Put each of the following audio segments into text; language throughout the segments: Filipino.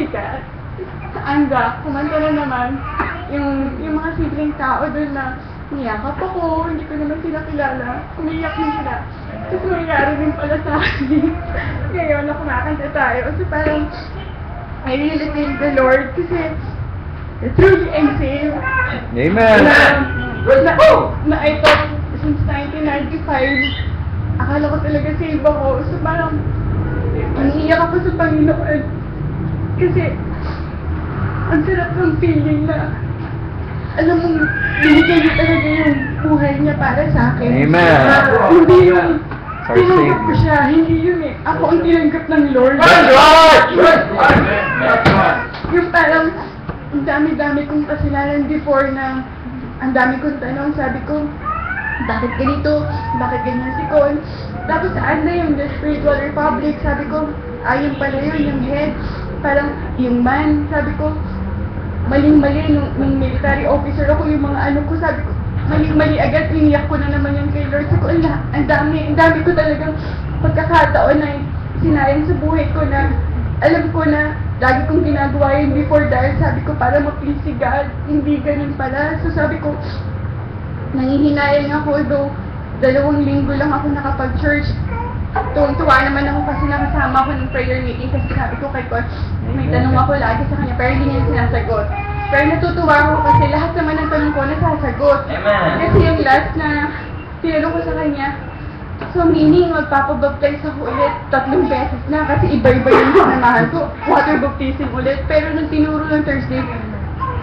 mabigat. Sa Anga, kumanta na naman yung mga simpleng tao doon na niyakap ako, hindi ko naman sila kilala. Umiyak din sila. Tapos nangyari din pala sa akin. Ngayon na kumakanta tayo. So parang, I really thank the Lord kasi truly I'm saved. Amen. Na I thought since 1995, akala ko talaga save ako. So parang, umiiyak ako sa Panginoon. Kasi, ang sarap ng feeling na, alam mong, binigay niya talaga yung buhay niya para sa akin. Amen. Hindi yung, Our tinanggap ko Savior. siya, hindi yun eh. Ako ang tinanggap ng Lord. Yung parang, ang dami-dami kong kasalanan before na, ang dami kong tanong, sabi ko, bakit ganito? Bakit ganyan si Con? Tapos saan na yung The Spiritual Republic? Sabi ko, ayun pala yun, yung head. Parang, yung man, sabi ko, maling-mali nung military officer ako, yung mga ano ko, sabi ko, maling-mali agad, iniyak ko na naman yan kay Lord. Sabi ko, ang dami ko talagang pagkakataon na sinayang sa buhay ko na, alam ko na, lagi kong ginagawa yun before dahil sabi ko, para ma-please si God, hindi ganun pala. So sabi ko, nangihinayang ako, though 2 linggo lang ako nakapag-church. Tuwang-tuwa naman ako kasi nakasama ako ng prayer meeting kasi sabi ko kay God, may tanong ako lagi sa kanya pero hindi niya sinasagot. Pero natutuwa ako kasi lahat naman ng tanong ko nasasagot. Amen. Kasi yung last na tinanong ko sa kanya, so meaning magpapabaptize ako ulit 3 beses na kasi iba-iba yung sinamahan ko. Water baptism ulit. Pero nung tinuro ng Thursday,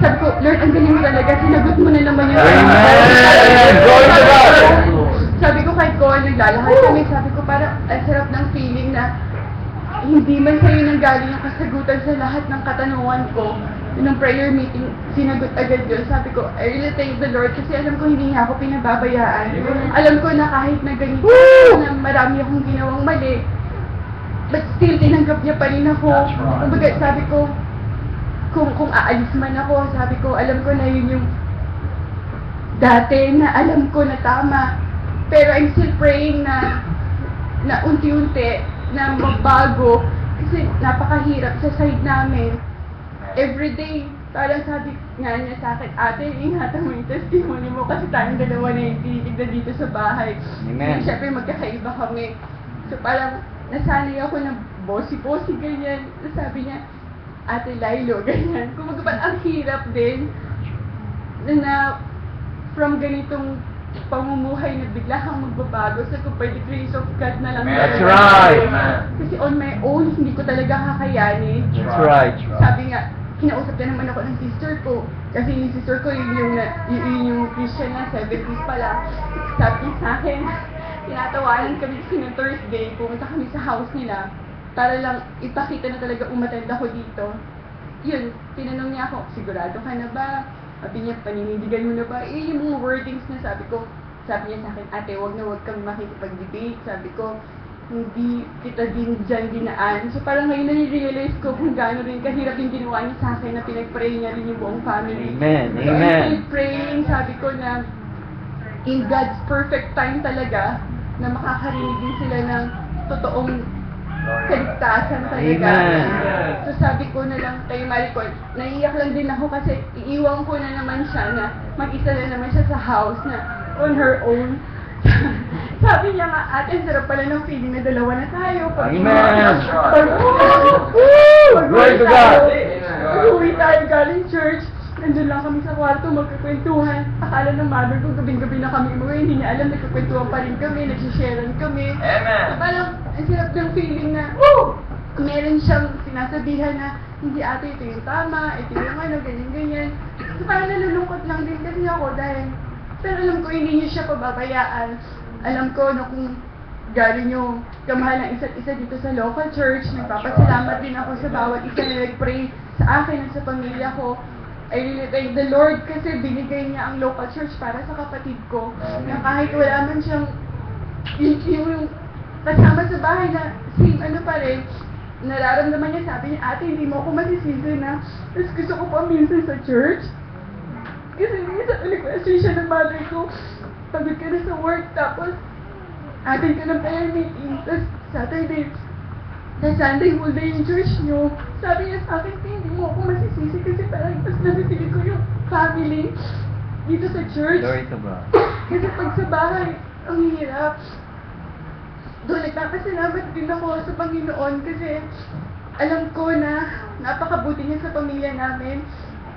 sabi ko, Lord, ang galing mo talaga, sinagot mo na naman yung Amen! Glory to God! Sabi ko kay Cole, naglalakad kami, sabi ko parang ang sarap ng feeling na hindi man sa'yo nanggaling ang kasagutan sa lahat ng katanungan ko. Nung prayer meeting, sinagot agad yun. Sabi ko, I really thank the Lord kasi alam ko hindi niya ako pinababayaan. Alam ko na kahit na ganito, na marami akong ginawang mali, but still tinanggap niya pa rin ako. Kumbaga sabi ko, kung aalis man ako, sabi ko, alam ko na yun yung dati na alam ko na tama. Pero I'm still praying na unti-unti na magbago kasi napakahirap sa side namin. Everyday, parang sabi nga niya sa akin, ate, ingatan mo yung testimony mo kasi tayong dalawa na yung tinitignan dito sa bahay. Amen. Siyempre magkakaiba kami. So parang nasanay ako ng bossy-bossy ganyan. Sabi niya, ate Lilo, ganyan. Kung ang hirap din na from ganitong pamumuhay na bigla kang magbabago sa by the grace of God na lang. That's right. Kasi on my own, hindi ko talaga kakayanin. That's right. Sabi nga, kinausap na naman ako ng sister ko. Kasi yung sister ko, yun yung Christian na, 70s pala. Sabi niya sa akin, tinatawanan kami kasi ng Thursday, pumunta kami sa house nila para lang ipakita na talaga umattend ako dito. Yun, tinanong niya ako, sigurado ka na ba? Sabi niya, paninindigan mo na ba? Yung mga wordings na sabi niya sa akin, ate, wag kang makikipag-debate. Sabi ko, hindi kita din dyan dinaan. So parang ngayon na-realize ko kung gaano rin kahirap yung ginawa niya sa akin na pinag-pray niya rin yung buong family. Amen. So I'm Amen. still praying, sabi ko na in God's perfect time talaga na makakarinig din sila ng totoong kaligtasan talaga. Amen. So sabi ko na lang kay Maricol, naiiyak lang din ako kasi iiwan ko na naman siya na mag-isa na naman siya sa house na on her own. Sabi niya nga, ate, ang sarap pala ng feeling na dalawa na tayo. Amen. Pag Glory to God. uwi tayo galing church, nandun lang kami sa kwarto, magkakwentuhan. Akala ng mother ko, gabing-gabi na kami umuwi, hindi niya alam, nagkakwentuhan pa rin kami, nagsisharean kami. Amen. Parang, ang sarap ng feeling na, meron siyang sinasabihan na, hindi ate, ito yung tama, ito yung ano, ganyan-ganyan. So parang nalulungkot lang din kasi ako dahil, pero alam ko, hindi niyo siya pababayaan. Alam ko, no, kung galing yung kamahal ng isa't isa dito sa local church, nagpapasalamat din ako sa bawat isa na nag-pray sa akin at sa pamilya ko. I really thank the Lord kasi binigay niya ang local church para sa kapatid ko. Na kahit wala man siyang yung kasama sa bahay na same ano pa rin, nararamdaman niya, sabi niya, ate, hindi mo ako masisisi na tapos gusto ko pa minsan sa church. Kasi minsan requestation siya ng mother ko, pagod ka na sa work, tapos atin ka ng prayer meeting, tapos Saturday, sa Sunday, whole day yung church nyo. sabi niya sa akin, hindi mo ako masisisi kasi parang mas nasisili ko yung family dito sa church. Glory to God. Kasi pag sa bahay, ang hirap. Doon, nagpapasalamat din ako sa Panginoon kasi alam ko na napakabuti niya sa pamilya namin.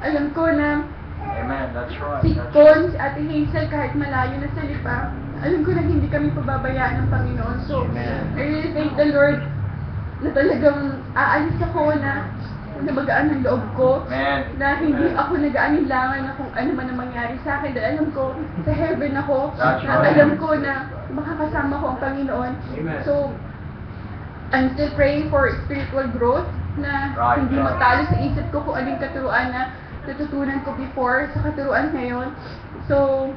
Alam ko na Amen. That's right. si That's Con, si Ate Hazel, kahit malayo na sa lipa, alam ko na hindi kami pababayaan ng Panginoon. So, Amen. I really thank the Lord na talagang aalis ako na magaan ng loob ko. Amen. Na hindi ako nag-aanilangan na kung ano man ang mangyari sa akin. Dahil alam ko, sa heaven ako, That's na right. alam ko na makakasama ko ang Panginoon. Amen. So, I'm still praying for spiritual growth na Right, hindi right. magtalo sa isip ko kung aling katuruan na natutunan ko before sa katuruan ngayon. So,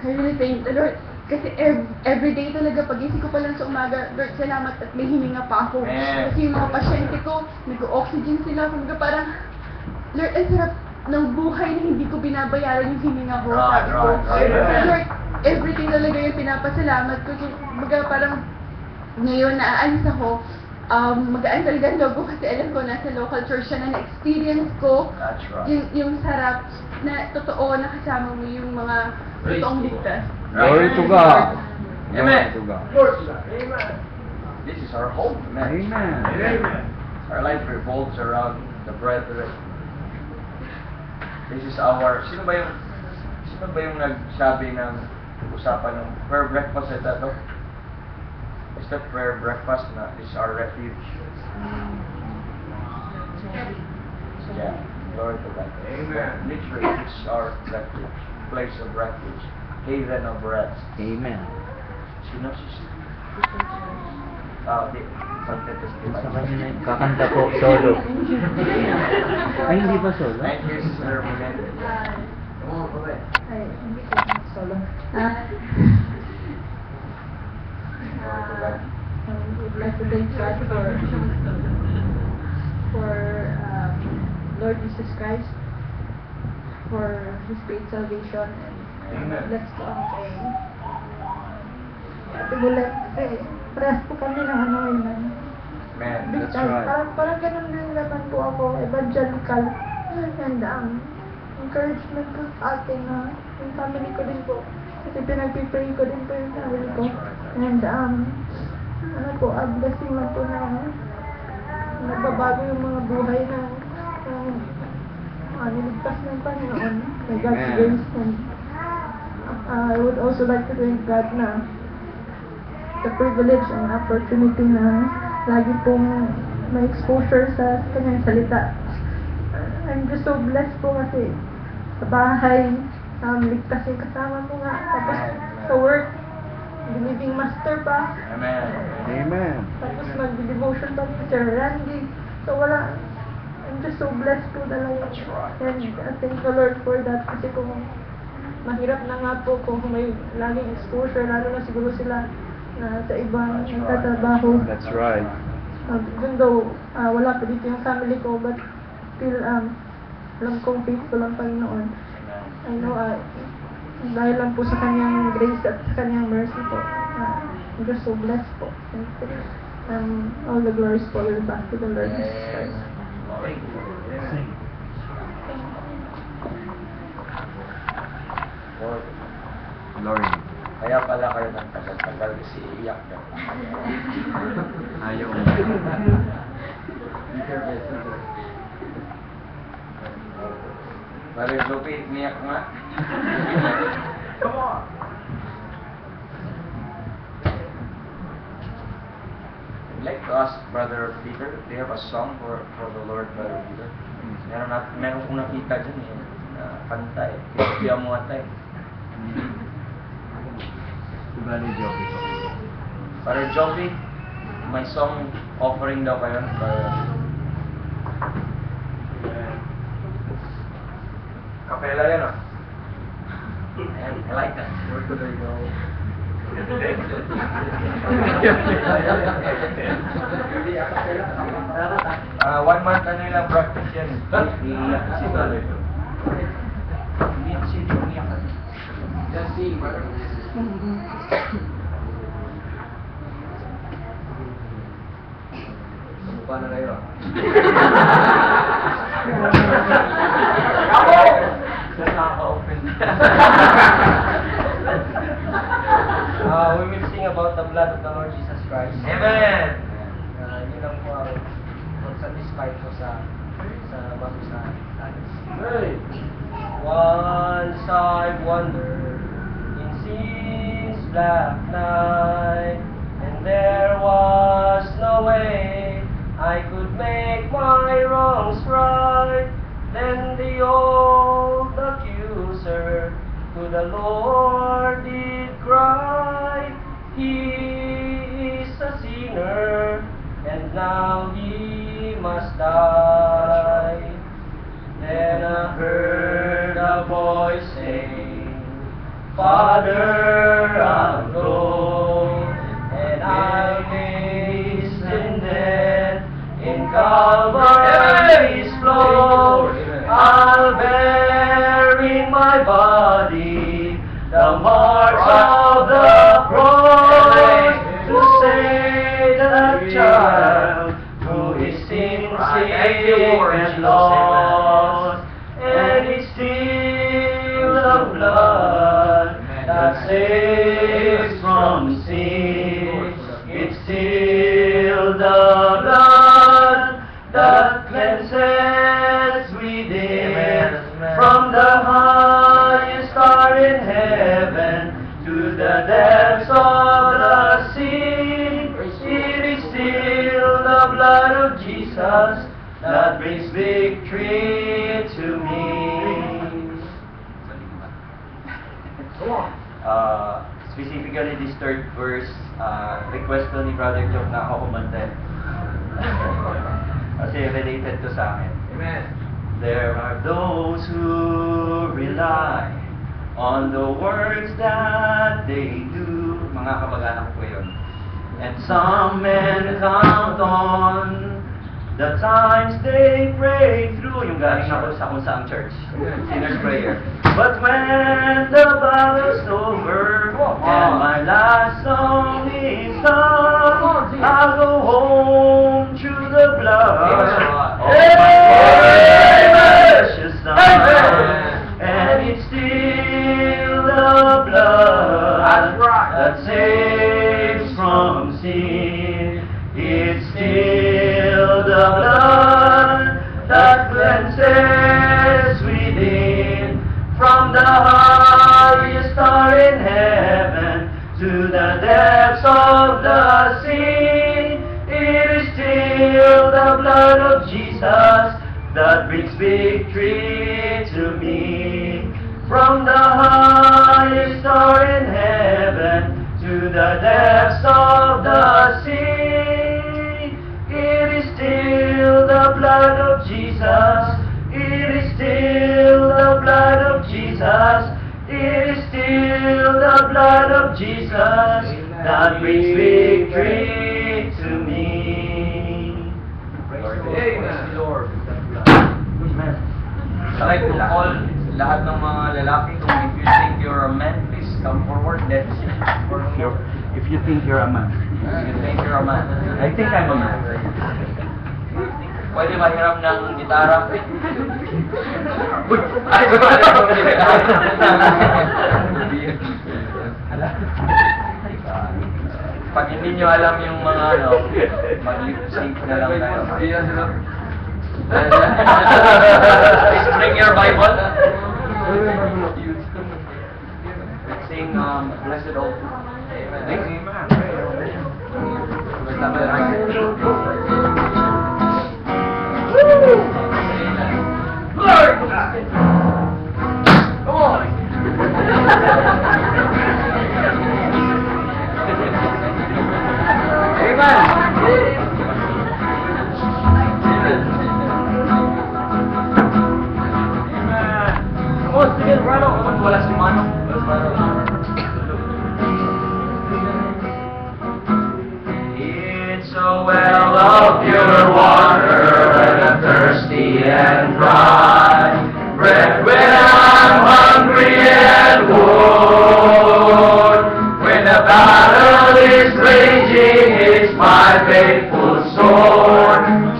I really thank the Lord. Kasi every day talaga, pagising ko pa lang sa umaga, Lord, salamat at may hininga pa ako. Amen. Kasi yung mga pasyente ko, nag-oxygen sila. Kumbaga parang, Lord, ang sarap ng buhay na hindi ko binabayaran yung hininga ko. Right, Sabi ko, right. Lord, everything talaga yung pinapasalamat ko. Kumbaga parang, ngayon naaalis ako, magaan talaga ang loob ko kasi alam ko nasa local church siya na na-experience ko That's right. yung sarap na totoo na kasama mo yung mga totoong ligtas. Glory to God. Amen. Glory to God. This is our home. Amen. Amen. Our life revolves around the brethren. This is our... Sino ba yung nagsabi ng usapan ng prayer breakfast at ito? Is that prayer breakfast na is our refuge? Yeah. Glory to God. Amen. Literally, it's our refuge. Place of refuge. Haven of rest. Amen. Sino si di. Sa Pagtetestify. kanya kakanta po solo. Ay, hindi pa solo? Thank you, Sister Minette. Come on, go ahead. Ay, hindi ko solo. Glory to God. We'd like to thank God for Lord Jesus Christ, for His great salvation, and Amen. let's go on praying. Ate Bulet, press po kami ng ano ngayon. Man, That's right. Parang ganun din naman po ako, evangelical, and encouragement po sa atin na yung family ko din po. Kasi pinagpipray ko din po yung family ko. And ano po, blessing lang po na nagbabago yung mga buhay na niligtas ng Panginoon by God's Amen. grace. And I would also like to thank God na the privilege and opportunity na lagi pong may exposure sa kanyang salita. I'm just so blessed po kasi sa bahay, ligtas yung kasama mo nga. Tapos sa work, believing master pa. Amen. Amen. Tapos mag-devotion pa ni Sir Randy. So wala, I'm just so blessed po talaga. That's right. And thank the Lord for that. Kasi kung mahirap na nga po kung may laging exposure, lalo na siguro sila na sa ibang That's right. nagtatrabaho. That's right. Even though wala pa dito yung family ko, but still alam kong faithful ang Panginoon. Amen. I know, dahil lang po sa kanyang grace at sa kanyang mercy po, I'm just so blessed po. And all the glories po will back to the Lord Jesus Christ. Glory. Amen. Lord, Glory. kaya pala kayo ng tagal-tagal kasi iyak ka. Ayaw. Brother Sophie, niyak nga. Come on. I'd like to ask Brother Peter, do you have a song for the Lord, Brother Peter? Meron kong nakita dyan na kanta eh. Kaya mo ata eh. Iba ni Joby ko. Brother Joby, may song offering daw kayo. Kapela yan ah. I like that. Where could I go? One month ano lang practice yan. Iiyak si Brother. Hindi si umiyak. Just sing, brother. Baba na kayo. Nakaka-open. We will sing about the blood of the Lord Jesus Christ. Amen! Yun lang po ang satisfied ko sa bago sa alis. Once I wandered in sin's black night, and there was no way I could make my wrongs right. Then the old accuser to the Lord did cry, He is a sinner, and now he must die. Then I heard a voice saying, Father, I'll go, and I hastened then in Calvary's floor. I'll bear in my body the marks of the cross to save the child who is sin sick and lost. And it's still the blood that saves from sin. It's still the blood that cleanses within. From the highest star in heaven to the depths of the sea, it is still the blood of Jesus that brings victory to me. Specifically this third verse, request ko ni Brother Job na ako kumanta. Kasi related to sa akin. Amen. There are those who rely on the words that they do. Mga kamag-anak ko yun. And some men count on the times they pray through. Yung galing ako sa kung saang church. Sinner's prayer. But when the battle's over and my last song is sung, I'll go home to the blood of my precious Son. And it's still the blood that saves from sin. It's still the blood that cleanses within. From the highest star in heaven to the depths of the sea, it is still the blood of Jesus that brings victory to me. From the highest star in heaven to the depths of the sea, it is still the blood of Jesus. It is still the blood of Jesus. It is still the blood of Jesus that brings victory to me. Praise Lord. Amen. I'd like to call lahat ng mga lalaki, kung if you think you're a man, please come forward. Let's sing for the Lord. If you think you're a man. If you think you're a man. I think I'm a man. Pwede mahiram ng gitara. Uy! Pag hindi nyo alam yung mga mag-lip sync na lang tayo. Please bring your Bible. Let's sing Blessed Hope. Lord! Come on! Oh, sige, Rano. Wala si Mano. It's a well of pure water when I'm thirsty and dry. Bread when I'm hungry and worn. When the battle is raging, it's my faithful sword.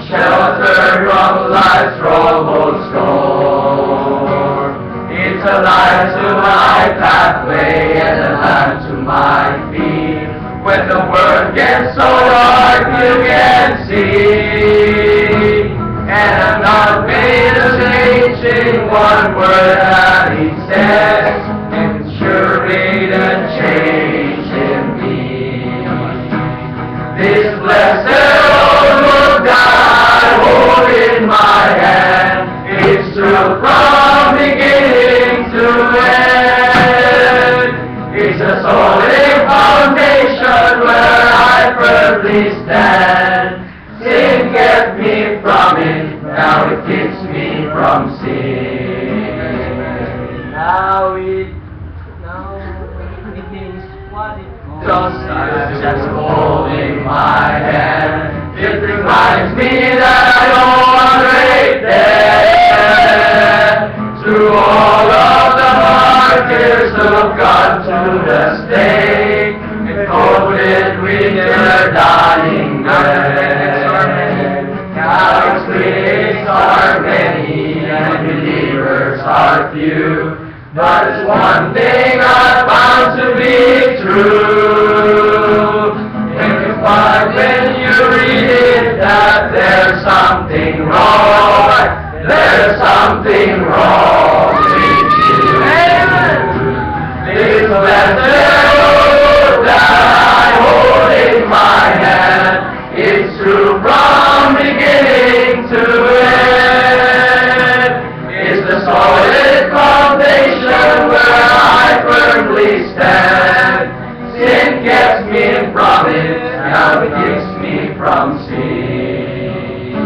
you can see. And I'm not made of changing one word that he says, and sure made a change in me. This blessed old book that I hold in my hand, it's true from beginning to end. It's a solid foundation where I firmly stand. Sin kept me from it, now it keeps me from sin. Now it is what it just holding my hand. It reminds me that I know I'm right there. Through all of the hard years of God to the stake, and coated with your dying breath. Now its critics are many and believers are few, but it's one thing I found to be true. And you find when you read it that there's something wrong, there's something wrong with you. This blessed oath that I hold in my hand, it's true from beginning to end. It's the solid foundation where I firmly stand. Sin gets me from it, now it keeps me from sin.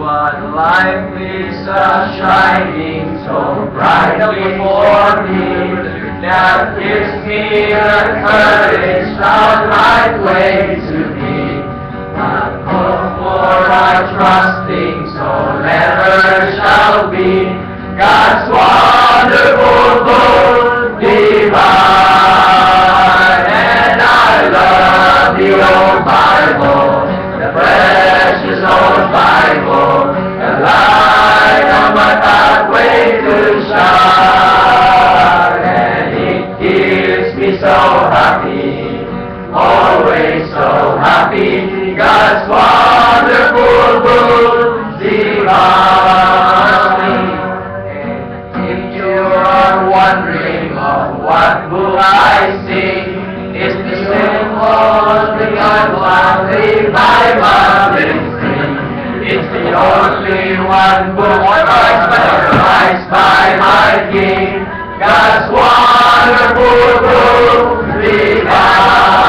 What life is shining so brightly for me, that gives me the courage, the right way to be. Not hope for our trusting, so never shall be. God's wonderful book divine, and I love the old Bible, the precious old Bible, the light on my pathway to shine, and it keeps me so happy, always so happy. God's wonderful book divine. If you are wondering of what book I sing, it's the simple, the unlikely Bible ministry. It's the only one book memorized by my King. God's wonderful book divine.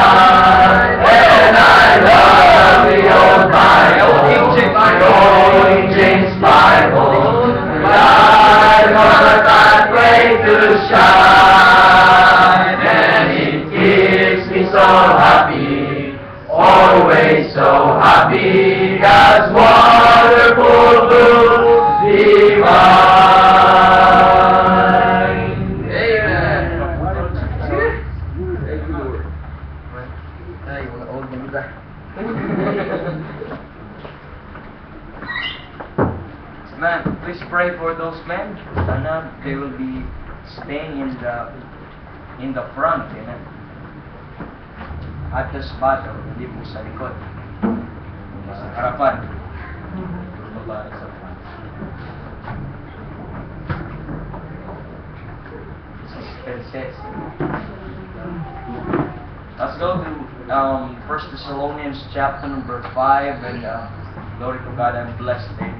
And I love the old Bible, the King James Bible, light on the pathway to shine, and it keeps me so happy, always so happy. God's wonderful book divine. Amen. Thank you, Lord. Ay, wala old na kita. Man, please pray for those men. Sana they will be staying in the front, amen. At the spot, hindi po sa likod. Sa harapan. Babae sa front. Princess. Let's go to 1 Thessalonians chapter number 5, and glory to God, I'm blessed. Amen.